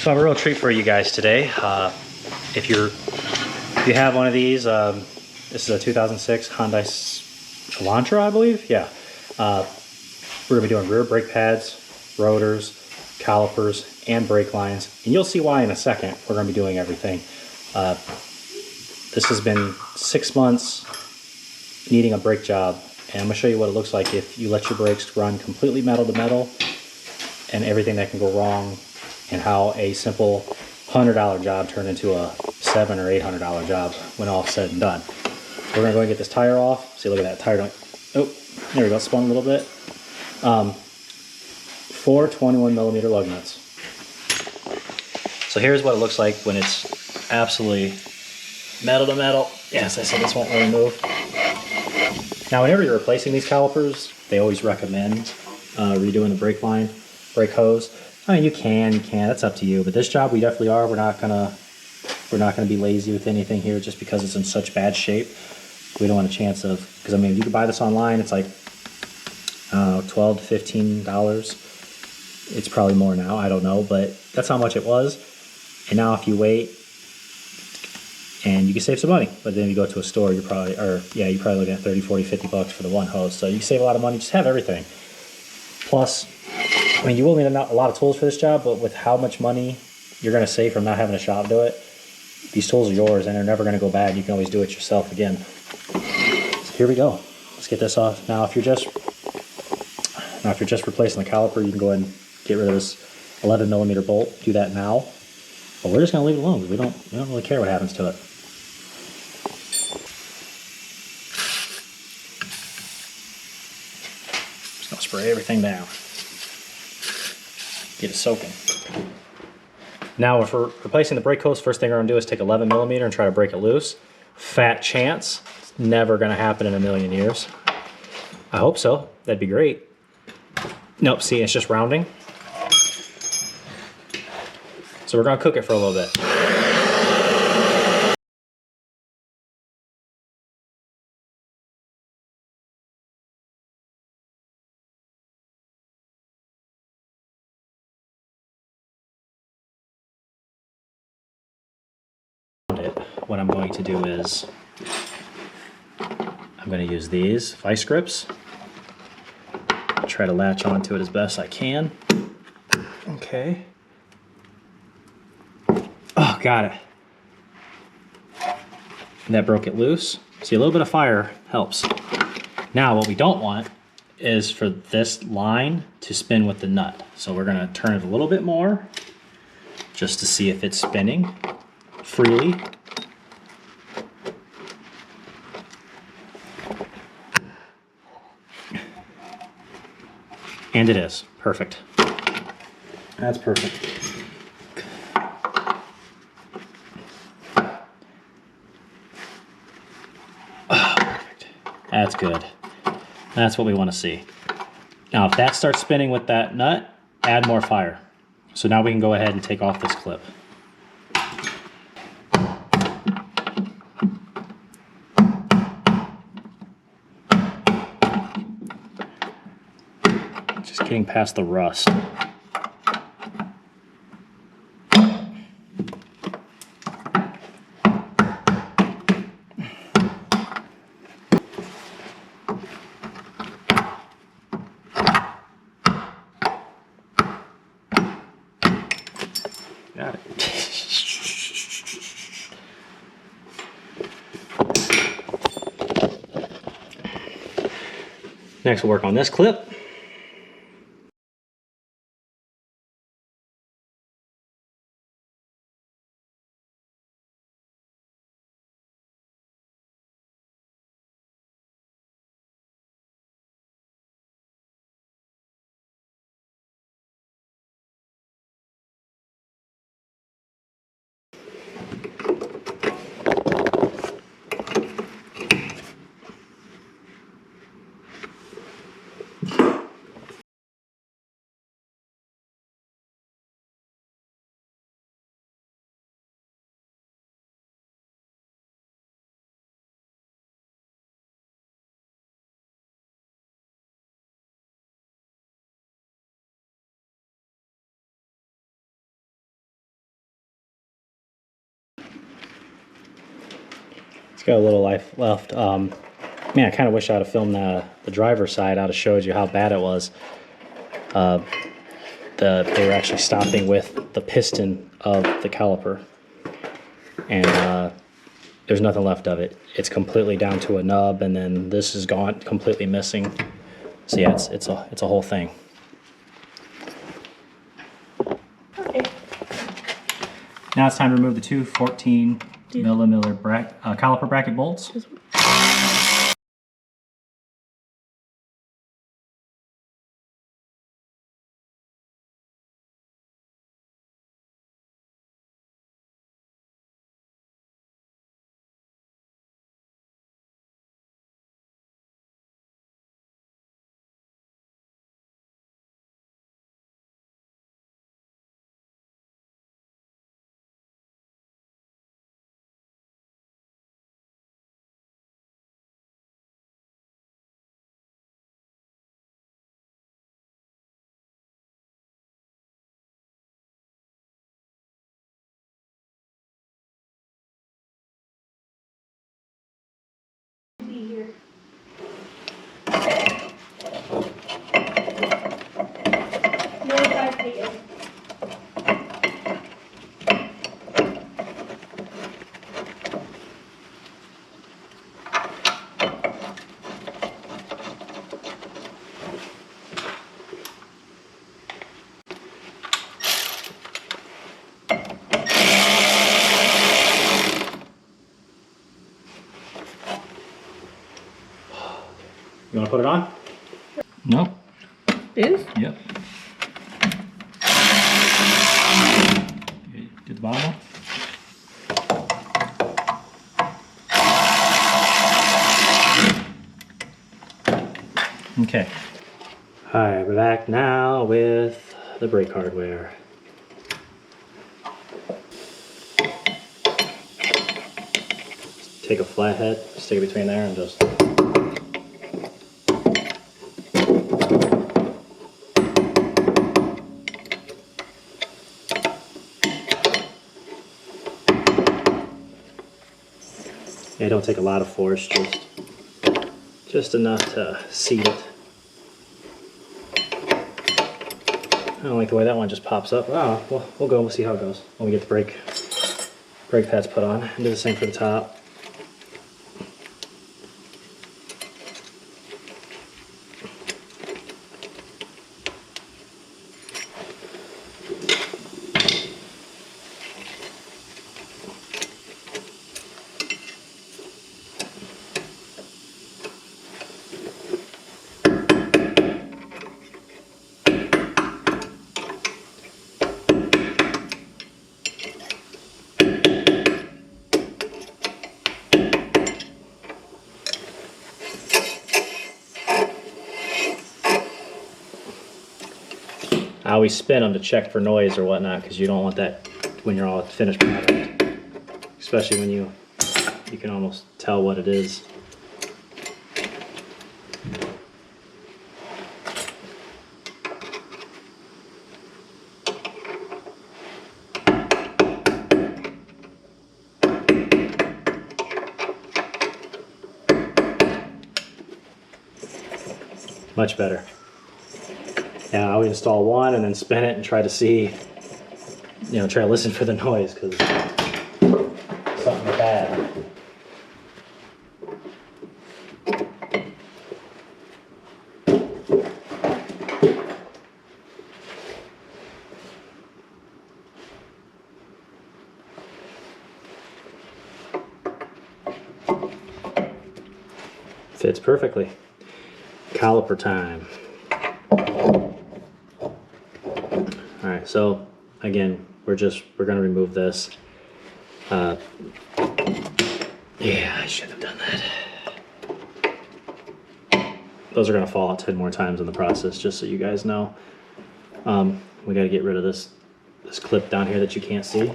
So I have a real treat for you guys today. If you have one of these, this is a 2006 Hyundai Elantra, I believe. Yeah. We're gonna be doing rear brake pads, rotors, calipers, and brake lines, and you'll see why in a second. We're gonna be doing everything. This has been 6 months needing a brake job, and I'm gonna show you what it looks like if you let your brakes run completely metal to metal, and everything that can go wrong, and how a simple $100 job turned into a $700 or $800 job when all said and done. We're gonna go and get this tire off. See, look at that tire going. Oh, there we go. Spun a little bit. 4 21mm lug nuts. So here's what it looks like when it's absolutely metal to metal. Yes, I said this won't really move. Now, whenever you're replacing these calipers, they always recommend redoing the brake line, brake hose. I mean, you can, that's up to you. But this job, we definitely are. We're not gonna be lazy with anything here just because it's in such bad shape. We don't want a chance of, because I mean, you can buy this online. It's like $12 to $15. It's probably more now. I don't know, but that's how much it was. And now, if you wait, and you can save some money. But then if you go to a store, you're probably looking at 30, 40, 50 bucks for the one hose. So you can save a lot of money. Just have everything. Plus, I mean, you will need a lot of tools for this job, but with how much money you're going to save from not having a shop do it, these tools are yours and they're never going to go bad. You can always do it yourself again. So here we go. Let's get this off. Now, if you're just replacing the caliper, you can go ahead and get rid of this 11mm bolt. Do that now. But we're just going to leave it alone. We don't really care what happens to it. Just going to spray everything down. Get it soaking. Now, if we're replacing the brake hose, first thing we're gonna do is take 11mm and try to break it loose. Fat chance. It's never gonna happen in a million years. I hope so. That'd be great. Nope, see, it's just rounding. So we're gonna cook it for a little bit. What I'm going to do is I'm going to use these vice grips. Try to latch onto it as best I can. Okay. Oh, got it. And that broke it loose. See, a little bit of fire helps. Now, what we don't want is for this line to spin with the nut. So we're going to turn it a little bit more just to see if it's spinning freely. And it is. Perfect. That's perfect. Oh, perfect. That's good. That's what we want to see. Now, if that starts spinning with that nut, add more fire. So now we can go ahead and take off this clip. Just getting past the rust. Got it. Next, we'll work on this clip. got a little life left. Man, I kind of wish I'd have filmed the driver's side. I'd have showed you how bad it was. They were actually stopping with the piston of the caliper, and there's nothing left of it. It's completely down to a nub, and then this is gone, completely missing. So yeah, it's a whole thing. Okay. Now it's time to remove the two 14 millimeter caliper bracket bolts. Be here. No, I've taken. You want to put it on? Nope. Is? Yep. Okay, do the bottom one. Okay. Alright, we're back now with the brake hardware. Take a flathead, stick it between there, and just yeah, don't take a lot of force, just enough to seat it. I don't like the way that one just pops up. Oh, well, we'll see how it goes when we get the brake pads put on. And do the same for the top. I always spin them to check for noise or whatnot, because you don't want that when you're all finished product. Especially when you can almost tell what it is. Much better. Now I would install one and then spin it and try to see, try to listen for the noise, because something bad. Fits perfectly. Caliper time. Alright, so again, we're gonna remove this. Yeah, I should have done that. Those are gonna fall out 10 more times in the process, just so you guys know. We gotta get rid of this clip down here that you can't see.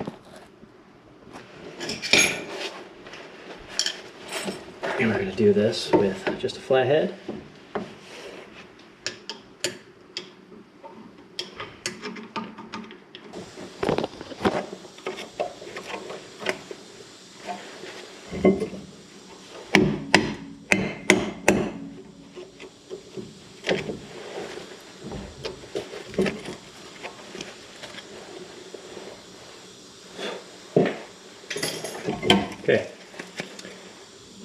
And we're gonna do this with just a flathead. Okay.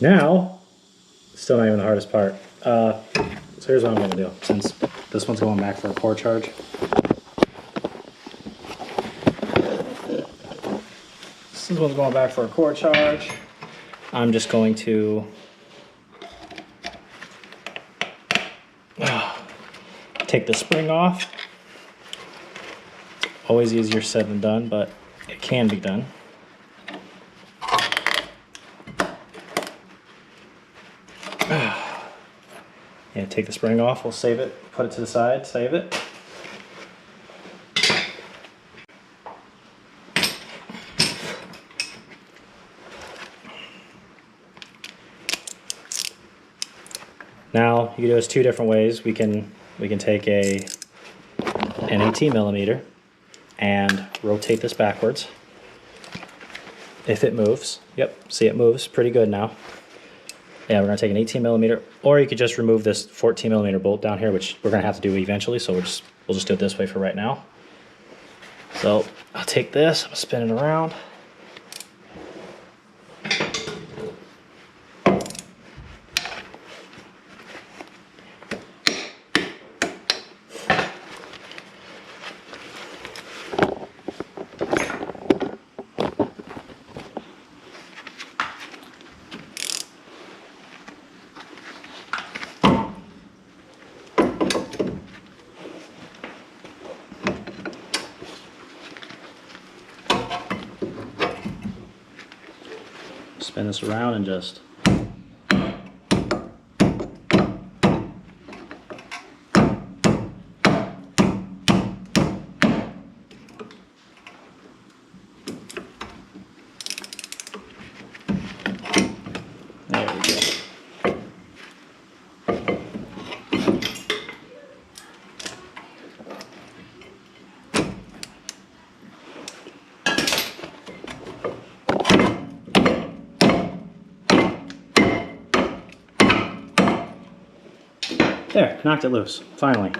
Now, still not even the hardest part. So here's what I'm going to do. Since this one's going back for a core charge. This one's going back for a core charge. I'm just going to take the spring off. Always easier said than done, but it can be done. And take the spring off, we'll save it, put it to the side, save it. Now you can do this two different ways. We can take an 18mm and rotate this backwards. If it moves, yep, see it moves pretty good now. Yeah, we're gonna take an 18mm, or you could just remove this 14mm bolt down here, which we're gonna have to do eventually, so we'll just do it this way for right now. So I'll take this, I'm gonna spin it around. Spin this around and just there we go. There, knocked it loose, finally.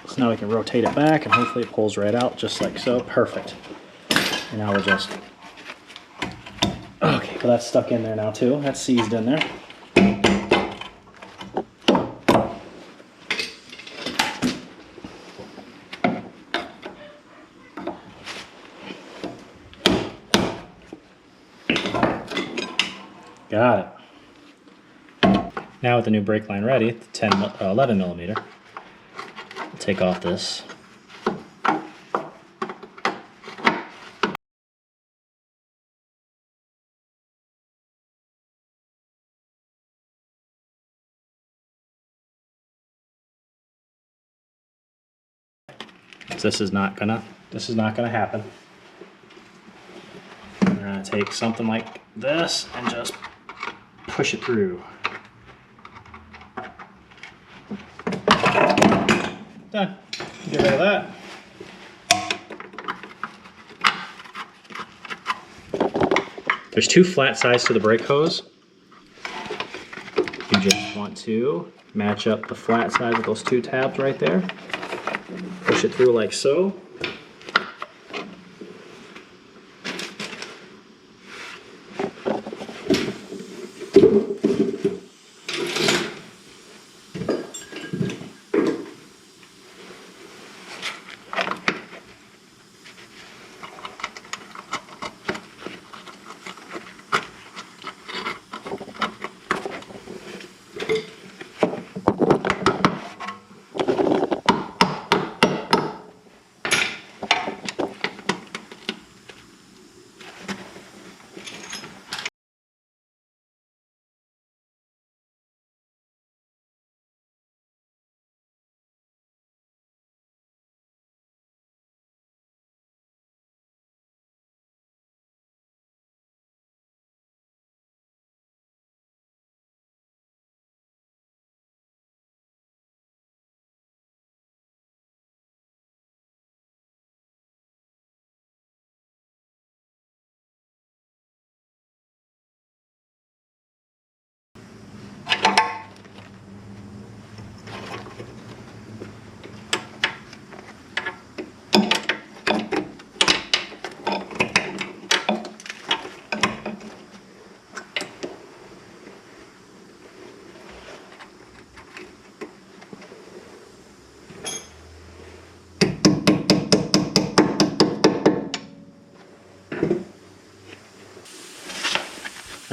So now we can rotate it back and hopefully it pulls right out just like so. Perfect. And now we'll just, okay, well that's stuck in there now too. That's seized in there. Got it. Now with the new brake line ready, the 11mm, we'll take off this. This is not gonna happen. We're gonna take something like this and just push it through. Done. Get rid of that. There's two flat sides to the brake hose. You just want to match up the flat side with those two tabs right there. Push it through like so.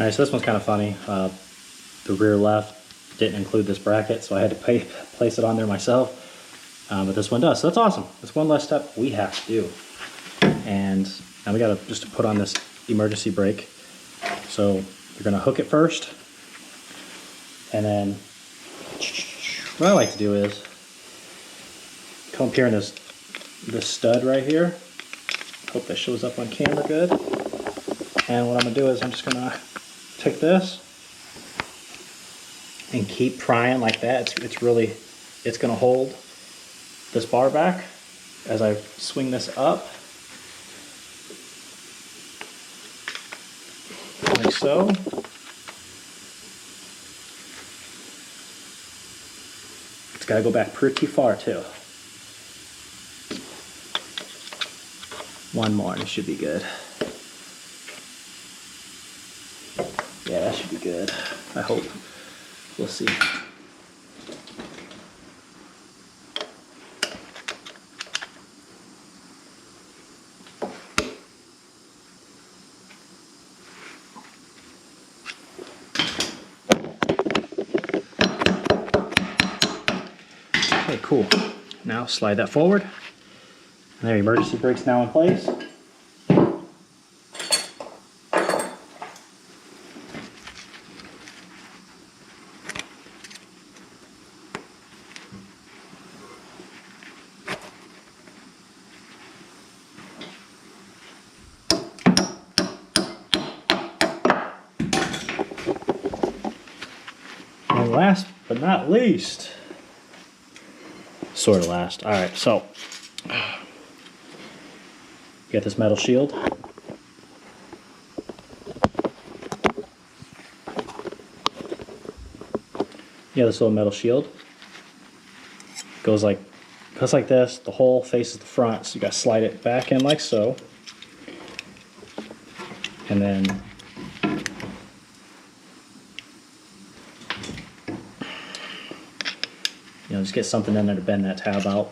All right, so this one's kind of funny. The rear left didn't include this bracket, so I had to place it on there myself. But this one does, so that's awesome. That's one less step we have to do. And now we gotta just put on this emergency brake. So you're gonna hook it first, and then what I like to do is come up here in this stud right here. Hope that shows up on camera good. And what I'm gonna do is I'm just gonna take this and keep prying like that. It's gonna hold this bar back as I swing this up. Like so. It's gotta go back pretty far too. One more and it should be good. Yeah, that should be good. I hope. We'll see. Okay, cool. Now slide that forward. And there, emergency brake's now in place. And last but not least, sort of last. All right, so you got this metal shield. Yeah, this little metal shield goes like this. The whole faces the front, so you got to slide it back in like so, and then just get something in there to bend that tab out.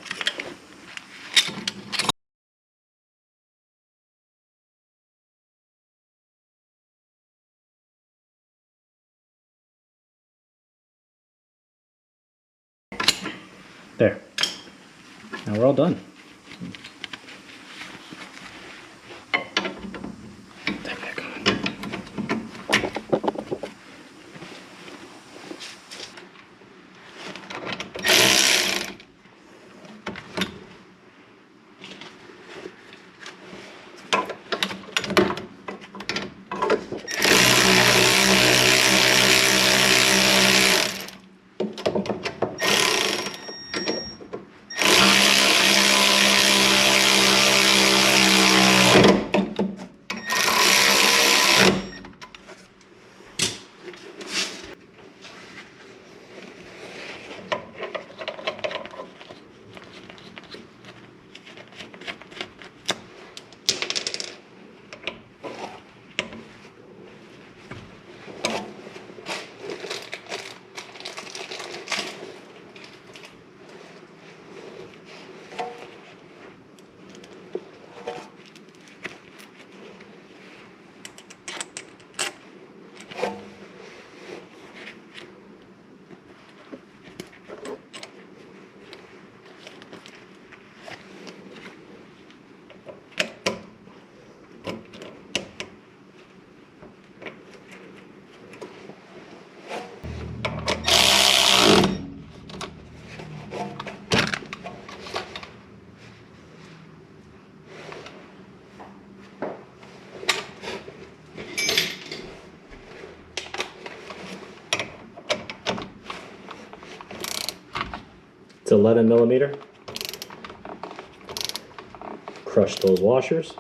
There. Now we're all done. That back on. It's 11 millimeter. Crush those washers.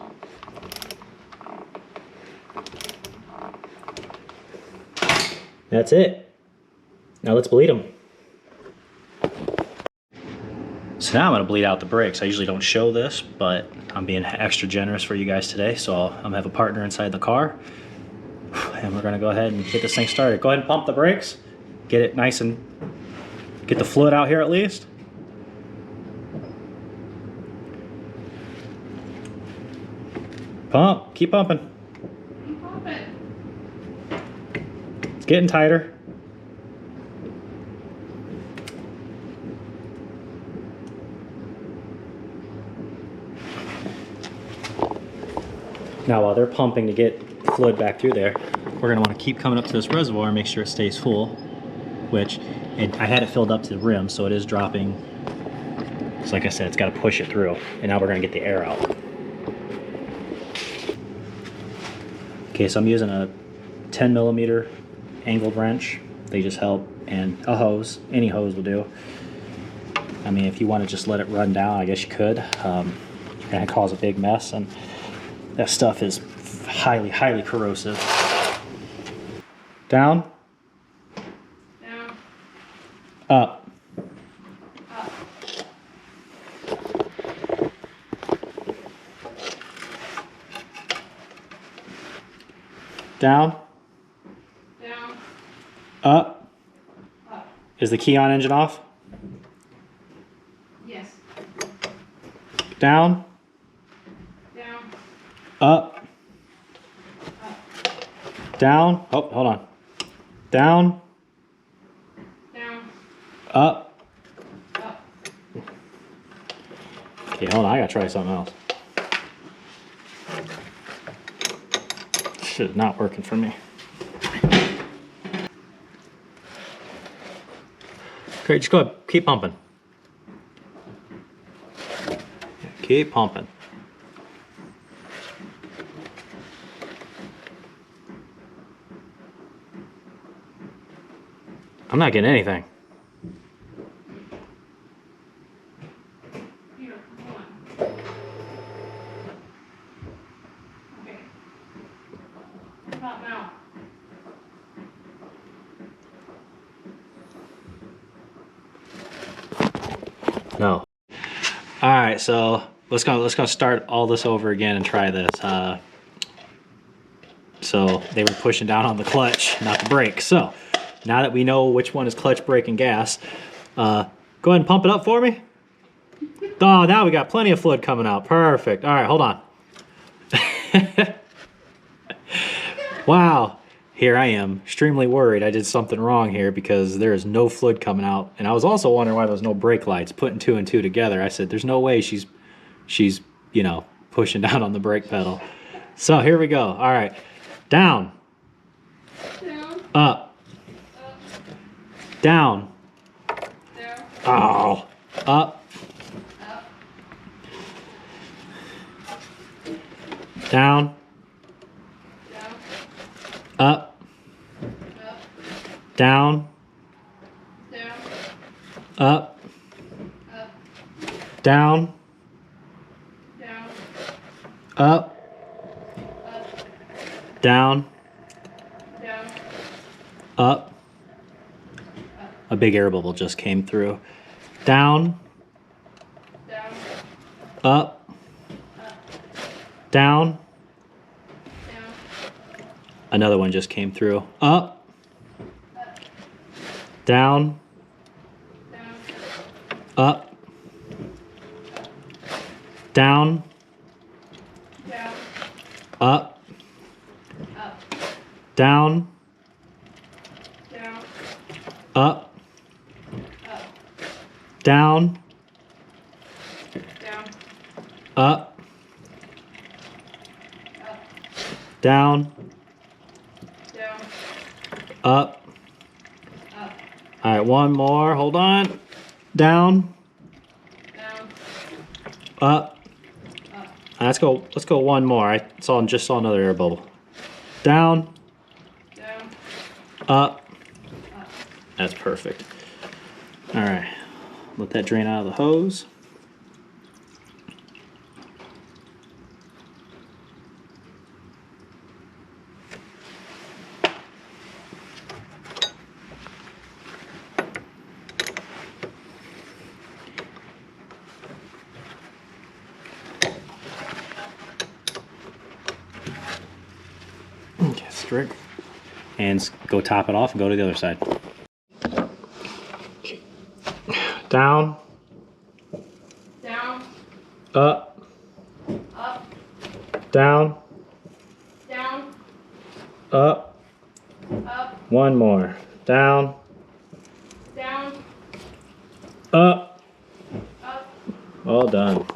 That's it. Now let's bleed them. So now I'm going to bleed out the brakes. I usually don't show this, but I'm being extra generous for you guys today. So I'm going to have a partner inside the car. And we're going to go ahead and get this thing started. Go ahead and pump the brakes. Get it nice and get the fluid out here at least. Pump. Keep pumping. Keep pumping. getting tighter. Now while they're pumping to get fluid back through there, we're gonna wanna keep coming up to this reservoir and make sure it stays full, which I had it filled up to the rim, so it is dropping. So like I said, it's gotta push it through. And now we're gonna get the air out. Okay, so I'm using a 10mm angled wrench. They just help, and a hose. Any hose will do. I mean, if you want to just let it run down, I guess you could. You're gonna cause a big mess, and that stuff is highly, highly corrosive. Down. Down. Up. Up. Down. Down. Up. Up. Is the key on engine off? Yes. Down. Down. Up. Up. Down. Oh, hold on. Down. Down. Up. Up. Okay, hold on. I gotta try something else. Shit, not working for me. Okay, just go ahead. Keep pumping. Keep pumping. I'm not getting anything. Here, hold on. Okay. What about now? No. All right, so let's go start all this over again and try this. So they were pushing down on the clutch, not the brake. So now that we know which one is clutch, brake, and gas, go ahead and pump it up for me. Oh, now we got plenty of fluid coming out. Perfect. All right, hold on. Wow. Here I am, extremely worried I did something wrong here because there is no fluid coming out. And I was also wondering why there was no brake lights. Putting two and two together, I said, there's no way she's, you know, pushing down on the brake pedal. So here we go. All right. Down. Down. Up. Up. Down. Down. Oh. Up. Up. Down. Down. Up. Up. Down. Down. Up. Up. Down. Down. Up. Up. Down. Down. Up. A big air bubble just came through. Down. Down. Up. Up. Down. Down. Another one just came through. Up. Up. Down. Down. Up. Down. Down. Up. Up. Down. Down. Up. Up. Down. Down. Up. Up. Down. Down. Up. Up. All right, one more. Hold on. Down. Down. Up. Up. Let's go one more. I just saw another air bubble. Down. Down. Up. Up. That's perfect. All right. Let that drain out of the hose. Okay, strict. And go top it off and go to the other side. Down. Down. Up. Up. Down. Down. Up. Up. One more. Down. Down. Up. Up. All done.